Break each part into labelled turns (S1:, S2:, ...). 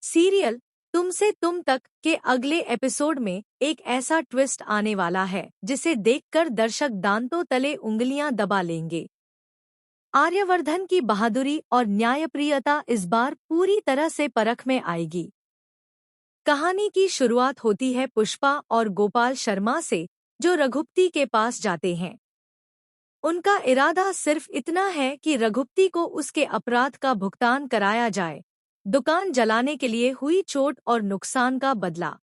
S1: Serial तुमसे तुम तक के अगले एपिसोड में एक ऐसा ट्विस्ट आने वाला है जिसे देखकर दर्शक दांतों तले उंगलियां दबा लेंगे। आर्यवर्धन की बहादुरी और न्यायप्रियता इस बार पूरी तरह से परख में आएगी। कहानी की शुरुआत होती है पुष्पा और गोपाल शर्मा से, जो रघुपति के पास जाते हैं। उनका इरादा सिर्फ इतना है कि रघुपति को उसके अपराध का भुगतान कराया जाए, दुकान जलाने के लिए हुई चोट और नुकसान का बदला।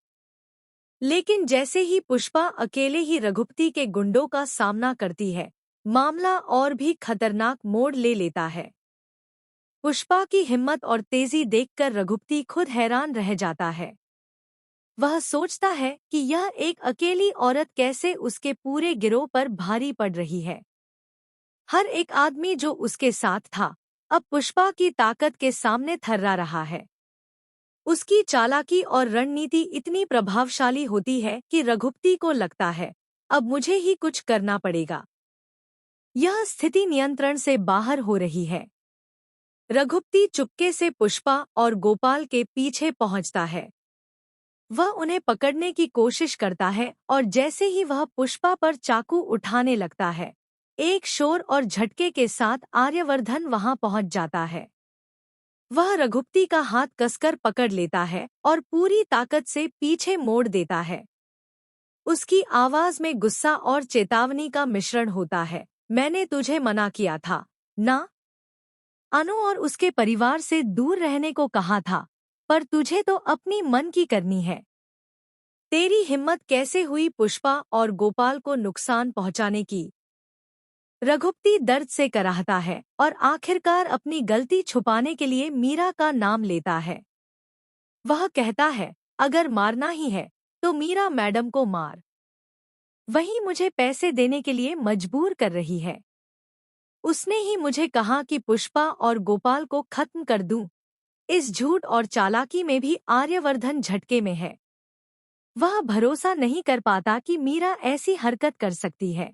S1: लेकिन जैसे ही पुष्पा अकेले ही रघुपति के गुंडों का सामना करती है, मामला और भी खतरनाक मोड़ ले लेता है। पुष्पा की हिम्मत और तेजी देखकर रघुपति खुद हैरान रह जाता है। वह सोचता है कि यह एक अकेली औरत कैसे उसके पूरे गिरोह पर भारी पड़ रही है। हर एक आदमी जो उसके साथ था, अब पुष्पा की ताकत के सामने थर्रा रहा है। उसकी चालाकी और रणनीति इतनी प्रभावशाली होती है कि रघुपति को लगता है, अब मुझे ही कुछ करना पड़ेगा। यह स्थिति नियंत्रण से बाहर हो रही है। रघुपति चुपके से पुष्पा और गोपाल के पीछे पहुंचता है। वह उन्हें पकड़ने की कोशिश करता है और जैसे ही वह पुष्पा पर चाकू उठाने लगता है, एक शोर और झटके के साथ आर्यवर्धन वहां पहुंच जाता है। वह रघुपति का हाथ कसकर पकड़ लेता है और पूरी ताकत से पीछे मोड़ देता है। उसकी आवाज में गुस्सा और चेतावनी का मिश्रण होता है। मैंने तुझे मना किया था ना? अनु और उसके परिवार से दूर रहने को कहा था, पर तुझे तो अपनी मन की करनी है। तेरी हिम्मत कैसे हुई पुष्पा और गोपाल को नुकसान पहुंचाने की? रघुपति दर्द से कराहता है और आखिरकार अपनी गलती छुपाने के लिए मीरा का नाम लेता है। वह कहता है, अगर मारना ही है तो मीरा मैडम को मार। वही मुझे पैसे देने के लिए मजबूर कर रही है। उसने ही मुझे कहा कि पुष्पा और गोपाल को खत्म कर दूं। इस झूठ और चालाकी में भी आर्यवर्धन झटके में है। वह भरोसा नहीं कर पाता कि मीरा ऐसी हरकत कर सकती है।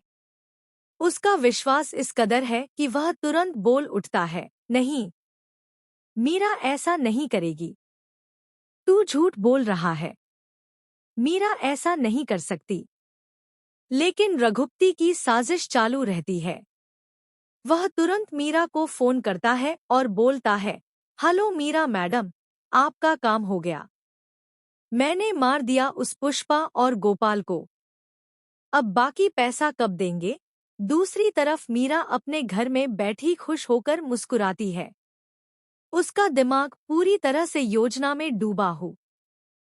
S1: उसका विश्वास इस कदर है कि वह तुरंत बोल उठता है, नहीं, मीरा ऐसा नहीं करेगी। तू झूठ बोल रहा है। मीरा ऐसा नहीं कर सकती। लेकिन रघुपति की साजिश चालू रहती है। वह तुरंत मीरा को फोन करता है और बोलता है, हेलो मीरा मैडम, आपका काम हो गया। मैंने मार दिया उस पुष्पा और गोपाल को। अब बाकी पैसा कब देंगे? दूसरी तरफ मीरा अपने घर में बैठी खुश होकर मुस्कुराती है। उसका दिमाग पूरी तरह से योजना में डूबा हो।